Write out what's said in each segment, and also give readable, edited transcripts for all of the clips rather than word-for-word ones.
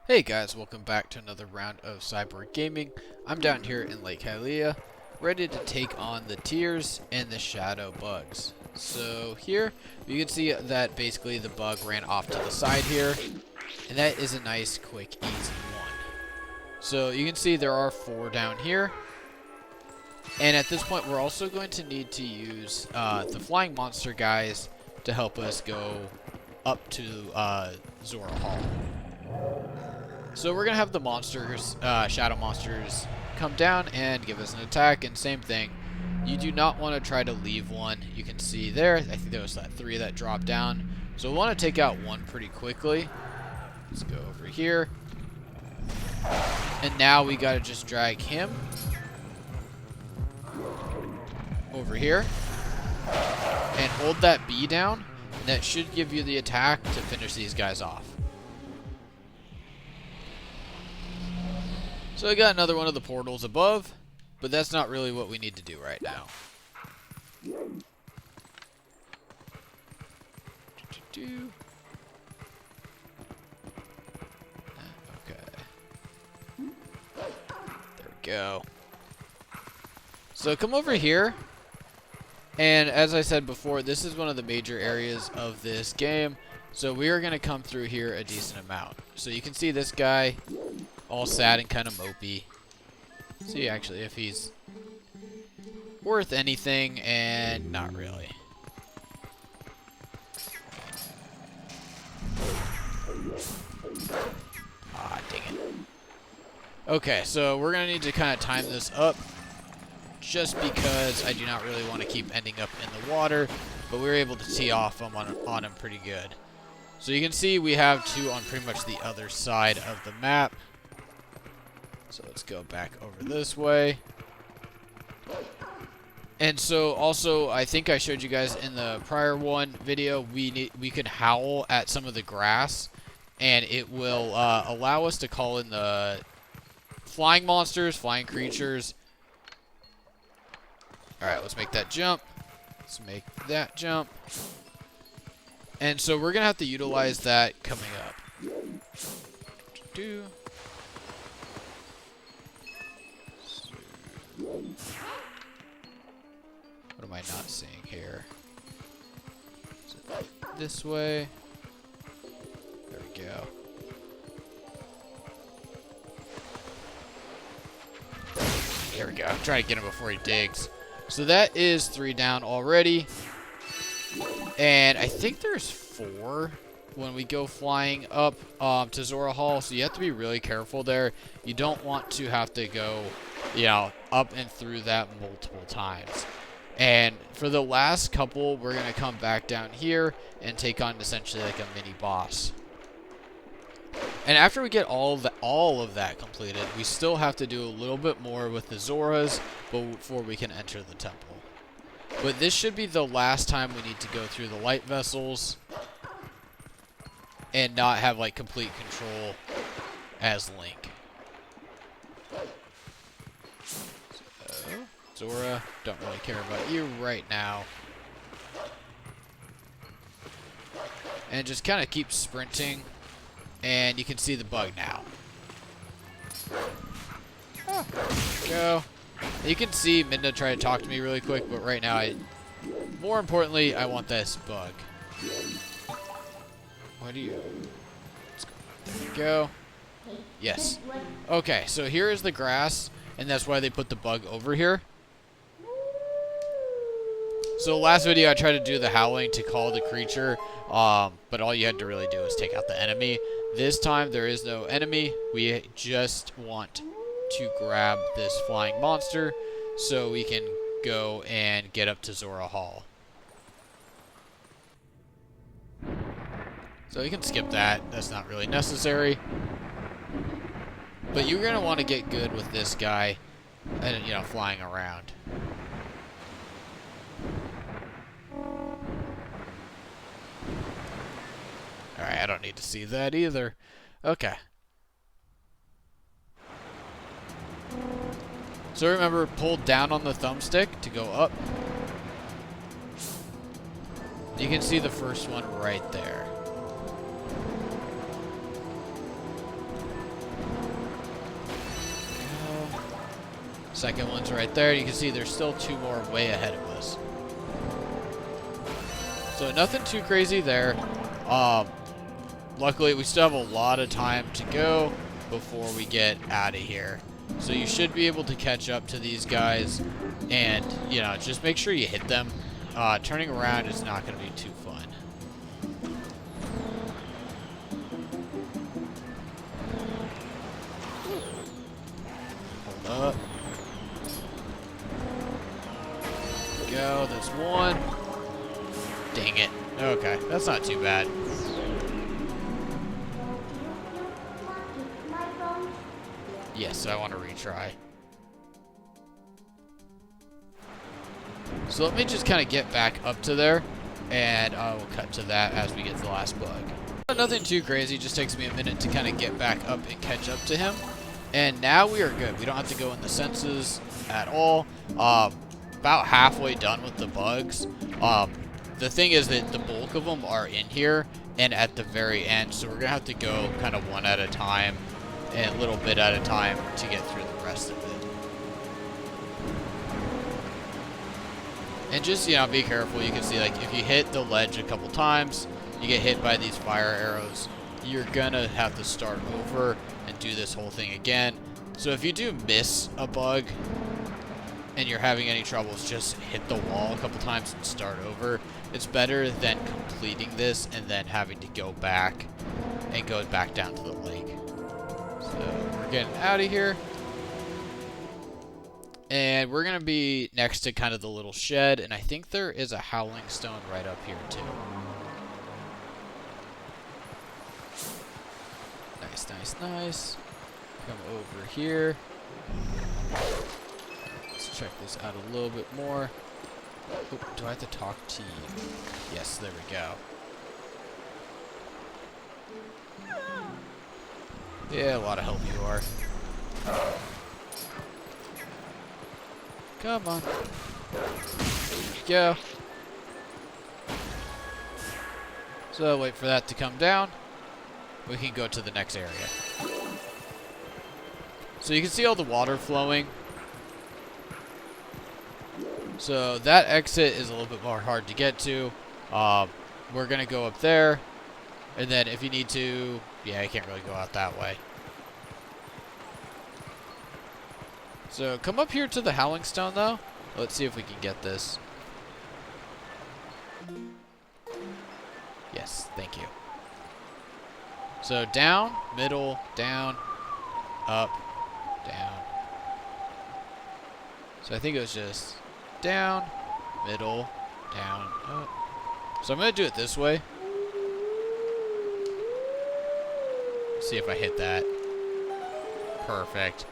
Hey guys, welcome back to another round of Cyborg Gaming. I'm down here in Lake Hylia, ready to take on the Tears and the Shadow Bugs. So here, you can see that basically the bug ran off to the side here, and that is a nice, quick, easy one. So you can see there are 4 down here, and at this point we're also going to need to use the flying monster guys to help us go up to Zora Hall. So we're going to have the monsters, shadow monsters, come down and give us an attack, and same thing. You do not want to try to leave one. You can see there, I think there was that 3 that dropped down. So we want to take out one pretty quickly. Let's go over here. And now we got to just drag him over here. And hold that B down. And that should give you the attack to finish these guys off. So I got another one of the portals above, but that's not really what we need to do right now. Okay. There we go. So come over here, and as I said before, this is one of the major areas of this game, so we are going to come through here a decent amount. So you can see this guy all sad and kind of mopey. See actually if he's worth anything, and not really. Ah, dang it. Okay, so we're gonna need to kind of time this up, just because I do not really want to keep ending up in the water, but we were able to tee off him on him pretty good. So you can see we have 2 on pretty much the other side of the map. So let's go back over this way. And so also, I think I showed you guys in the prior video, we could howl at some of the grass, and it will allow us to call in the flying monsters, flying creatures. Alright, let's make that jump. Let's make that jump. And so we're going to have to utilize that coming up. What am I not seeing here? Is it this way? There we go. There we go. I'm trying to get him before he digs. So that is 3 down already. And I think there's 4 when we go flying up to Zora Hall. So you have to be really careful there. You don't want to have to go, you know, up and through that multiple times. And for the last couple, we're going to come back down here and take on essentially like a mini boss. And after we get all of that completed, we still have to do a little bit more with the Zoras before we can enter the temple. But this should be the last time we need to go through the light vessels and not have like complete control as Link. Zora, don't really care about you right now. And just kind of keep sprinting. And you can see the bug now. Oh, there we go. You can see Minda try to talk to me really quick, but right now, more importantly, I want this bug. What do you... There we go. Yes. Okay, so here is the grass, and that's why they put the bug over here. So last video I tried to do the howling to call the creature, but all you had to really do is take out the enemy. This time there is no enemy. We just want to grab this flying monster so we can go and get up to Zora Hall. So you can skip that. That's not really necessary. But you're going to want to get good with this guy and, you know, flying around. Alright, I don't need to see that either. Okay. So remember, pull down on the thumbstick to go up. You can see the first one right there. Second one's right there. You can see there's still 2 more way ahead of us. So nothing too crazy there. Luckily, we still have a lot of time to go before we get out of here. So you should be able to catch up to these guys and, you know, just make sure you hit them. Turning around is not going to be too fun. Hold up. Go, that's one. Dang it. Okay, that's not too bad. Yes, I want to retry. So let me just kind of get back up to there, and I will cut to that as we get to the last bug. Nothing too crazy, just takes me a minute to kind of get back up and catch up to him. And now we are good. We don't have to go in the senses at all. About halfway done with the bugs. The thing is that the bulk of them are in here and at the very end, so we're going to have to go kind of one at a time and a little bit at a time to get through the rest of it. And just, you know, be careful. You can see, like, if you hit the ledge a couple times, you get hit by these fire arrows, you're gonna have to start over and do this whole thing again. So if you do miss a bug and you're having any troubles, just hit the wall a couple times and start over. It's better than completing this and then having to go back and go back down to the lake. So we're getting out of here. And we're going to be next to kind of the little shed. And I think there is a howling stone right up here too. Nice, nice, nice. Come over here. Let's check this out a little bit more. Oh, do I have to talk to you? Yes, there we go. Yeah, a lot of help you are. Come on. There you go. So wait for that to come down. We can go to the next area. So you can see all the water flowing. So that exit is a little bit more hard to get to. We're going to go up there. And then if you need to, yeah, I can't really go out that way. So come up here to the howling stone though. Let's see if we can get this. Yes, thank you. So down, middle, down, up, down. So I think it was just down, middle, down, up. So I'm going to do it this way. See if I hit that. Perfect.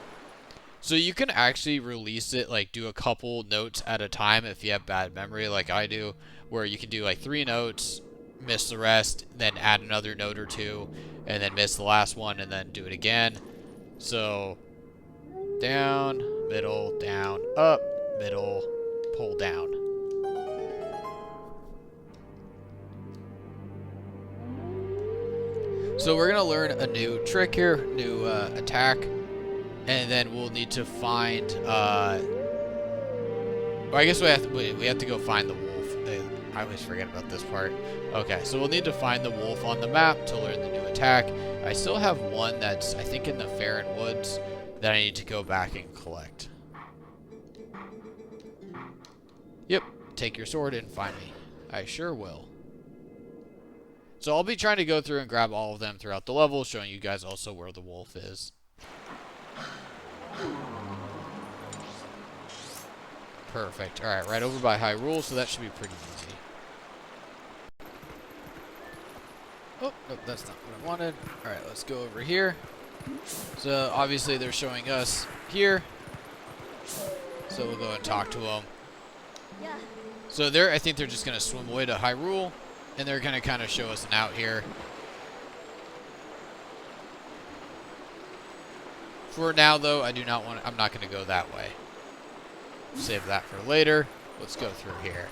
So you can actually release it, like do a couple notes at a time if you have bad memory like I do, where you can do like 3 notes, miss the rest, then add another note or 2, and then miss the last one, and then do it again. So down, middle, down, up, middle, pull down. So we're gonna learn a new trick here, new attack, and then we'll need to find. Well, I guess we have to go find the wolf. I always forget about this part. Okay, so we'll need to find the wolf on the map to learn the new attack. I still have one that's I think in the Farron Woods that I need to go back and collect. Yep, take your sword and find me. I sure will. So I'll be trying to go through and grab all of them throughout the level, showing you guys also where the wolf is. Perfect. Alright, right over by Hylia, so that should be pretty easy. Oh, nope, that's not what I wanted. Alright, let's go over here. So obviously they're showing us here. So we'll go and talk to them. Yeah. So I think they're just going to swim away to Hylia. And they're going to kind of show us an out here. For now, though, I'm not going to go that way. Save that for later. Let's go through here.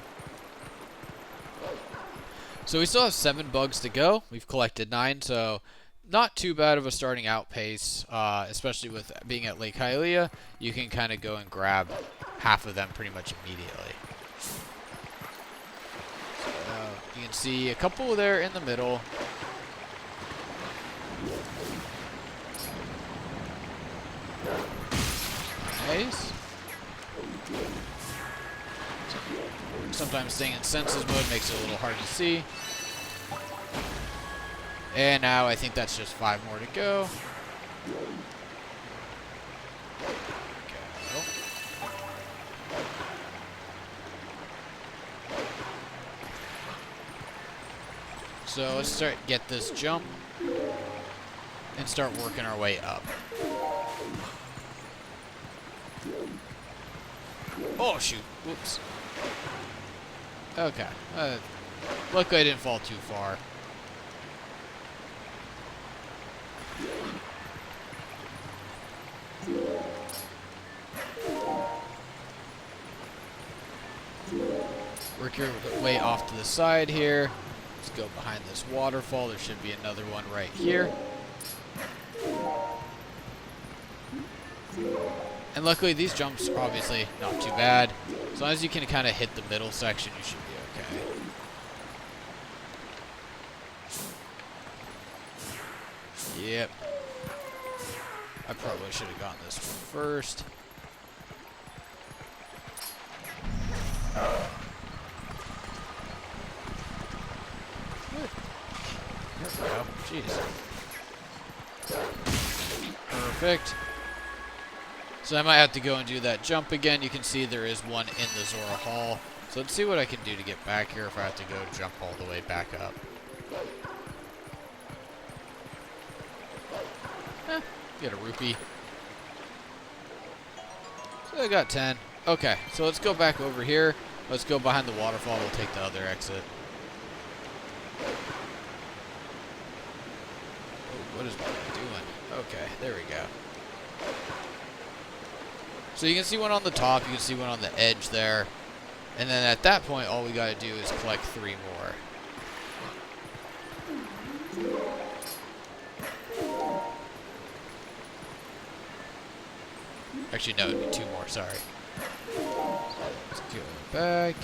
So we still have 7 bugs to go. We've collected 9, so not too bad of a starting out pace, especially with being at Lake Hylia. You can kind of go and grab half of them pretty much immediately. So you can see a couple there in the middle. Nice. Sometimes staying in senses mode makes it a little hard to see. And now I think that's just 5 more to go. So let's get this jump and start working our way up. Oh shoot, whoops. Okay, luckily I didn't fall too far. Work your way off to the side here. Let's go behind this waterfall. There should be another one right here. And luckily these jumps are obviously not too bad. As long as you can kind of hit the middle section, you should be okay. Yep. I probably should have gotten this one first. There we go. Jeez. Perfect. So I might have to go and do that jump again. You can see there is one in the Zora Hall. So let's see what I can do to get back here if I have to go jump all the way back up. Get a rupee. So I got 10. Okay, so let's go back over here. Let's go behind the waterfall. We'll take the other exit. Oh, what is my doing? Okay, there we go. So you can see one on the top. You can see one on the edge there. And then at that point, all we got to do is collect 3 more. Actually, no, it'd be 2 more, sorry. Let's go back.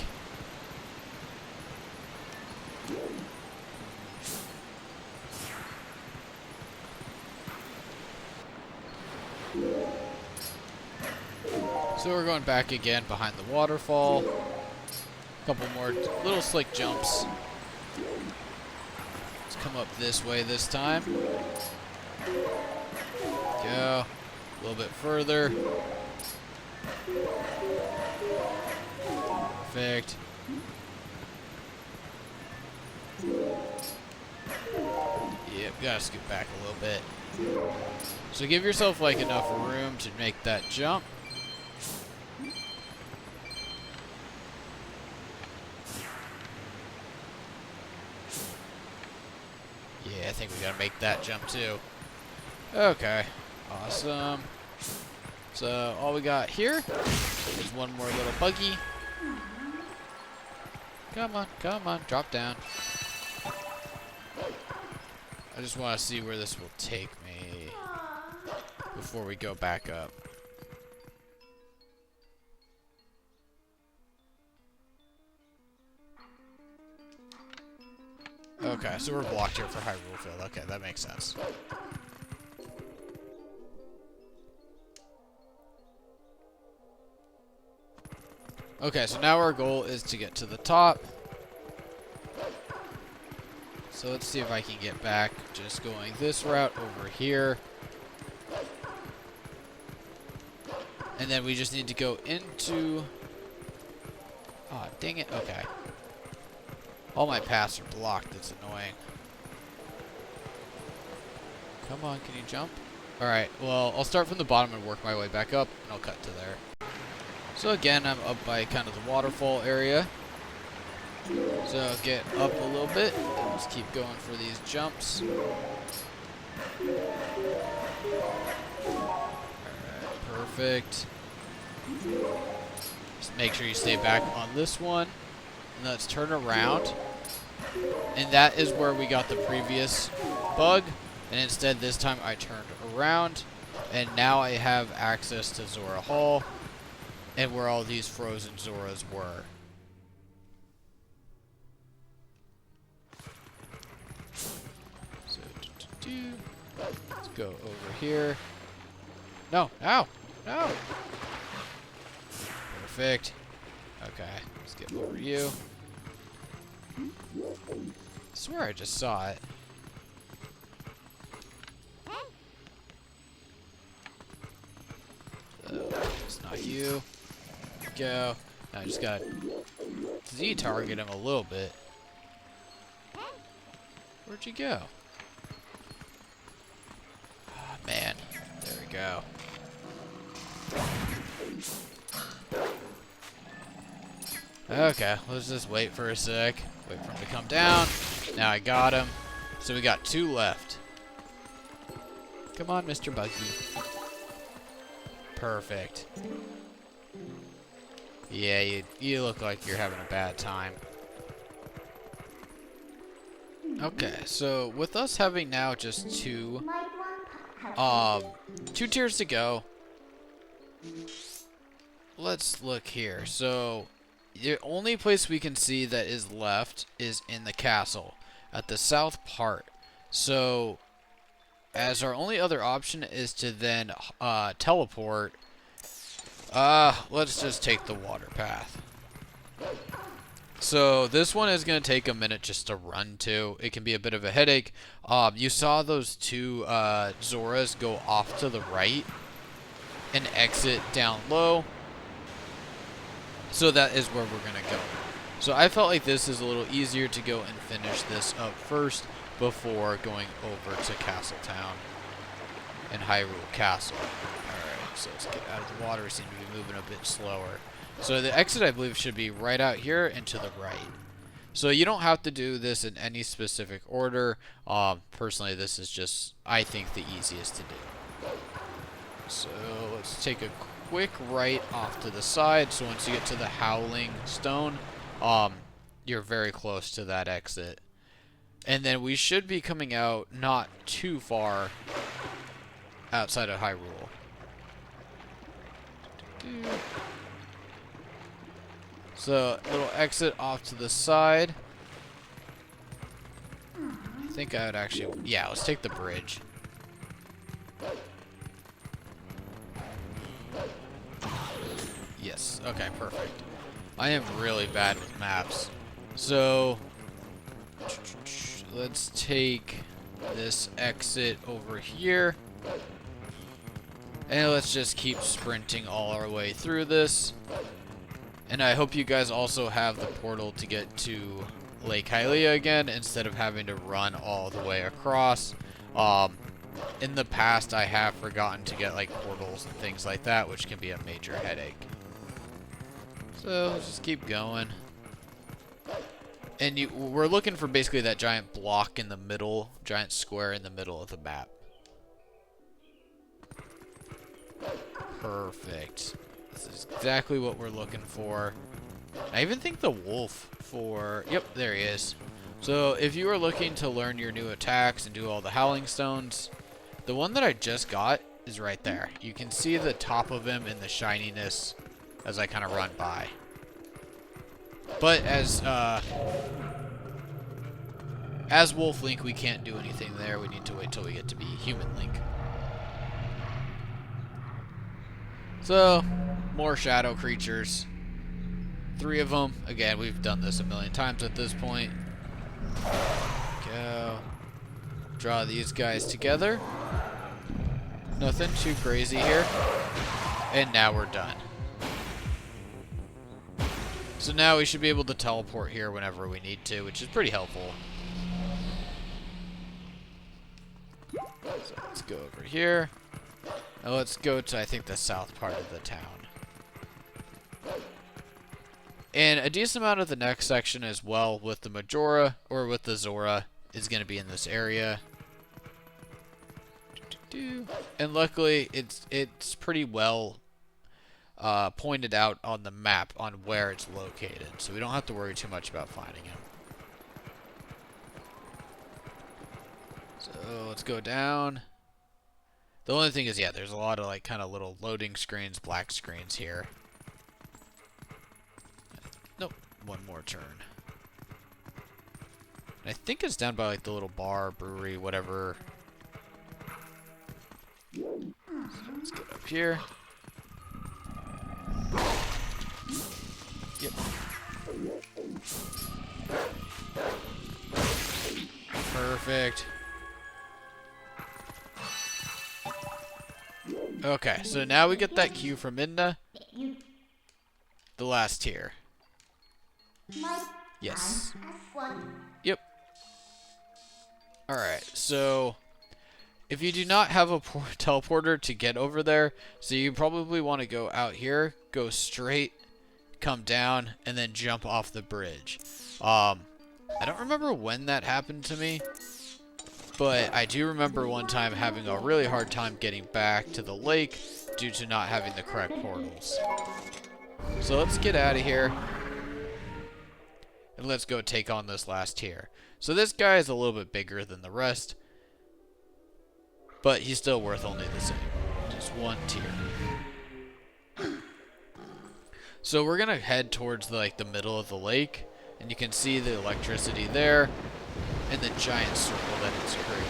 So we're going back again behind the waterfall. A couple more little slick jumps. Let's come up this way this time. Go. A little bit further. Perfect. Yep, gotta scoot back a little bit. So give yourself like enough room to make that jump. Yeah, I think we gotta make that jump too. Okay. Awesome. So all we got here is one more little buggy. Come on, drop down. I just want to see where this will take me before we go back up. Okay, so we're blocked here for Hyrule Field. Okay, that makes sense. Okay, so now our goal is to get to the top. So let's see if I can get back just going this route over here. And then we just need to go into... Oh, dang it. Okay. All my paths are blocked. That's annoying. Come on, can you jump? Alright, well, I'll start from the bottom and work my way back up, and I'll cut to there. So again, I'm up by kind of the waterfall area. So I'll get up a little bit. Just keep going for these jumps. Alright, perfect. Just make sure you stay back on this one. And let's turn around. And that is where we got the previous bug. And instead, this time I turned around, and now I have access to Zora Hall, and where all these frozen Zoras were. So, let's go over here. No, ow, no. Perfect. Okay, let's get over you. I swear I just saw it. It's not you. Go. Now I just gotta Z-target him a little bit. Where'd you go? Oh, man. There we go. Okay, let's just wait for a sec. Wait for him to come down. Now I got him. So we got 2 left. Come on, Mr. Buggy. Perfect. Yeah, you look like you're having a bad time. Okay, so with us having now just 2 tiers to go. Let's look here. So the only place we can see that is left is in the castle at the south part. So as our only other option is to then teleport, let's just take the water path. So this one is going to take a minute just to run to. It can be a bit of a headache. You saw those 2 Zoras go off to the right and exit down low. So that is where we're going to go. So I felt like this is a little easier to go and finish this up first before going over to Castletown and Hyrule Castle. Alright, so let's get out of the water. We seem to be moving a bit slower. So the exit, I believe, should be right out here and to the right. So you don't have to do this in any specific order. Personally, this is just, I think, the easiest to do. So let's take a quick right off to the side. So once you get to the Howling Stone, you're very close to that exit. And then we should be coming out not too far outside of Hyrule. So, little exit off to the side. I think I would actually... Yeah, let's take the bridge. Yes, okay, perfect. I am really bad with maps. So, let's take this exit over here. And let's just keep sprinting all our way through this. And I hope you guys also have the portal to get to Lake Hylia again instead of having to run all the way across. In the past, I have forgotten to get like portals and things like that, which can be a major headache. So let's just keep going. And we're looking for basically that giant block in the middle, giant square in the middle of the map. Perfect. This is exactly what we're looking for. I even think the wolf for... Yep, there he is. So if you are looking to learn your new attacks and do all the howling stones, the one that I just got is right there. You can see the top of him in the shininess as I kind of run by. But as Wolf Link, we can't do anything there. We need to wait till we get to be Human Link. So, more shadow creatures. 3 of them. Again, we've done this a million times at this point. Go. Draw these guys together. Nothing too crazy here. And now we're done. So now we should be able to teleport here whenever we need to, which is pretty helpful. So let's go over here. Now let's go to, I think, the south part of the town. And a decent amount of the next section as well with the Majora, or with the Zora, is going to be in this area. And luckily, it's pretty well pointed out on the map on where it's located, so we don't have to worry too much about finding him. So let's go down. The only thing is, yeah, there's a lot of like kind of little loading screens, black screens here. Nope, one more turn. And I think it's down by like the little bar, brewery, whatever. So let's get up here. Yep. Perfect. Okay, so now we get that cue from Midna. The last tier. Yes. Yep. Alright, so if you do not have a teleporter to get over there, so you probably want to go out here, go straight, come down, and then jump off the bridge. I don't remember when that happened to me, but I do remember one time having a really hard time getting back to the lake due to not having the correct portals. So let's get out of here. And let's go take on this last tier. So this guy is a little bit bigger than the rest, but he's still worth only the same. Just one tier. So we're going to head towards the middle of the lake, and you can see the electricity there and the giant circle that it's creating.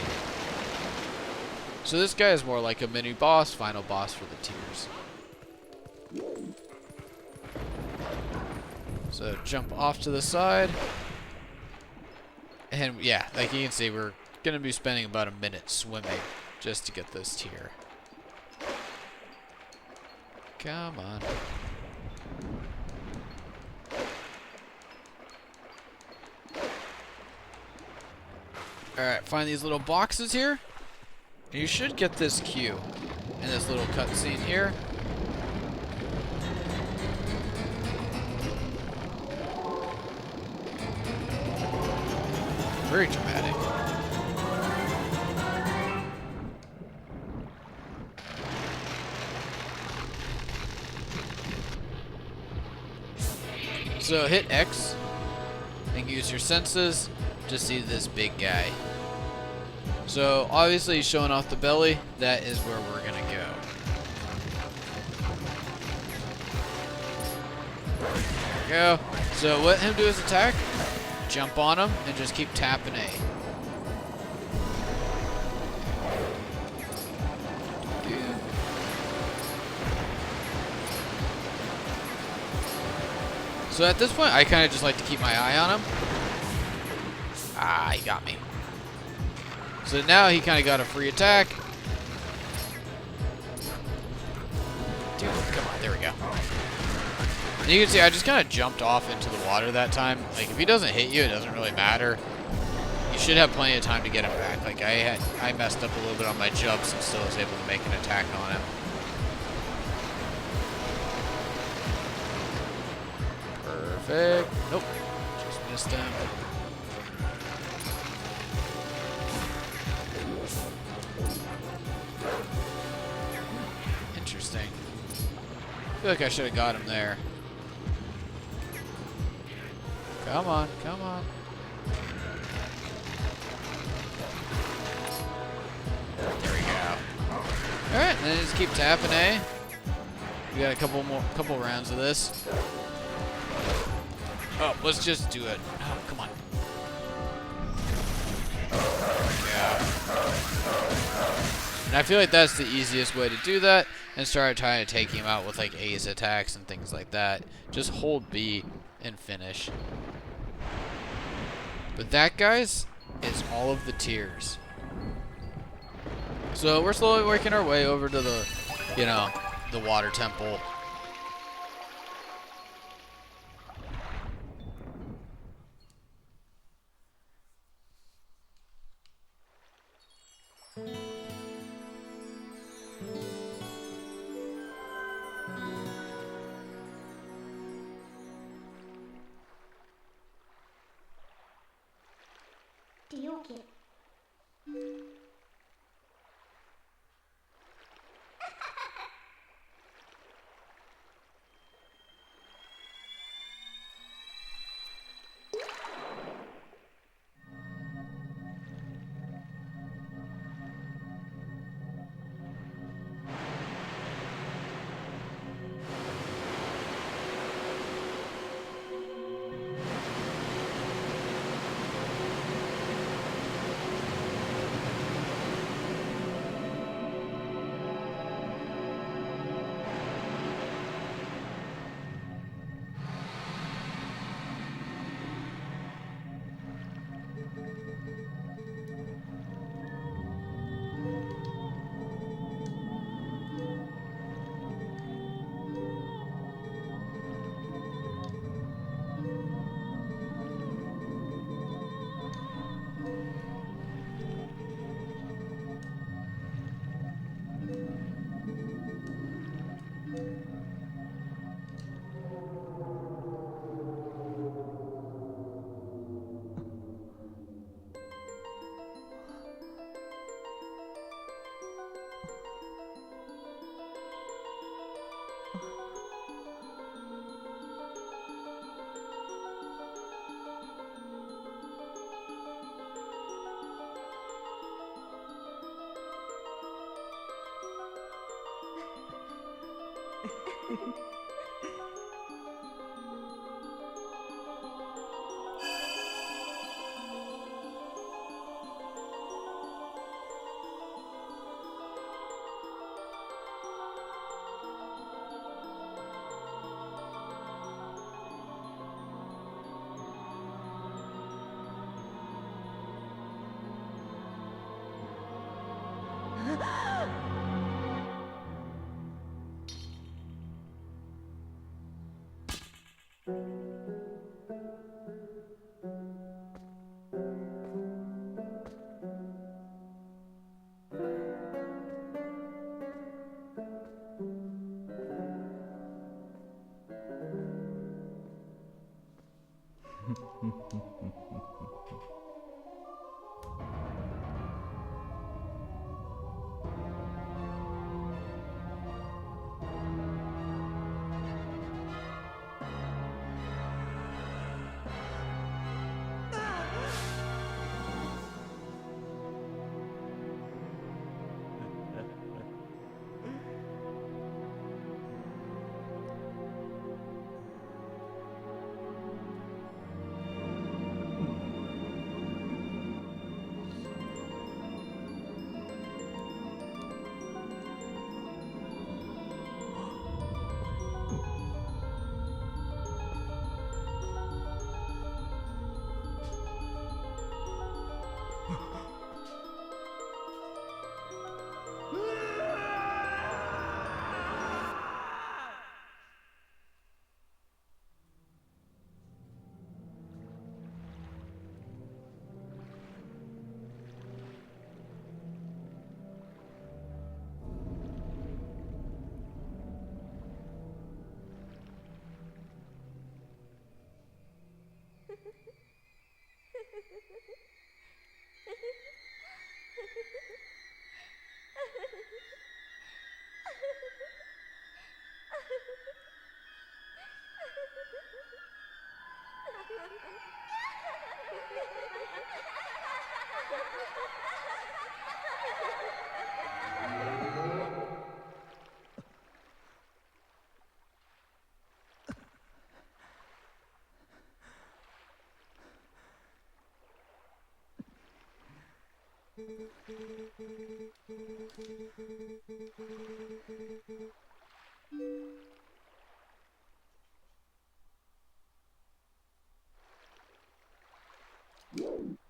So this guy is more like a mini boss, final boss for the tiers. So jump off to the side. And yeah, like you can see, we're going to be spending about a minute swimming just to get this tier. Come on. Alright, find these little boxes here. And you should get this cue in this little cutscene here. Very dramatic. So hit X and use your senses to see this big guy. So obviously he's showing off the belly. That is where we're gonna go. There we go. So let him do his attack. Jump on him and just keep tapping A. So at this point, I kind of just like to keep my eye on him. Ah, he got me. So now he kind of got a free attack. Dude, come on, there we go. And you can see I just kind of jumped off into the water that time. Like, if he doesn't hit you, it doesn't really matter. You should have plenty of time to get him back. Like, I messed up a little bit on my jumps and still was able to make an attack on him. Perfect. Nope. Just missed him. Interesting. I feel like I should have got him there. Come on, come on. There we go. Alright, and then just keep tapping A. We got a couple rounds of this. Oh, let's just do it. Oh, come on. Yeah. And I feel like that's the easiest way to do that, and start trying to take him out with like A's attacks and things like that. Just hold B and finish. But that, guys, is all of the tiers. So we're slowly working our way over to the, the water temple.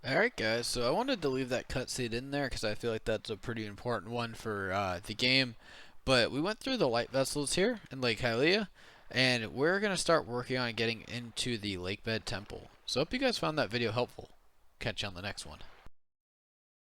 Alright guys, so I wanted to leave that cutscene in there because I feel like that's a pretty important one for the game. But we went through the light vessels here in Lake Hylia, and we're going to start working on getting into the Lakebed Temple. So I hope you guys found that video helpful. Catch you on the next one.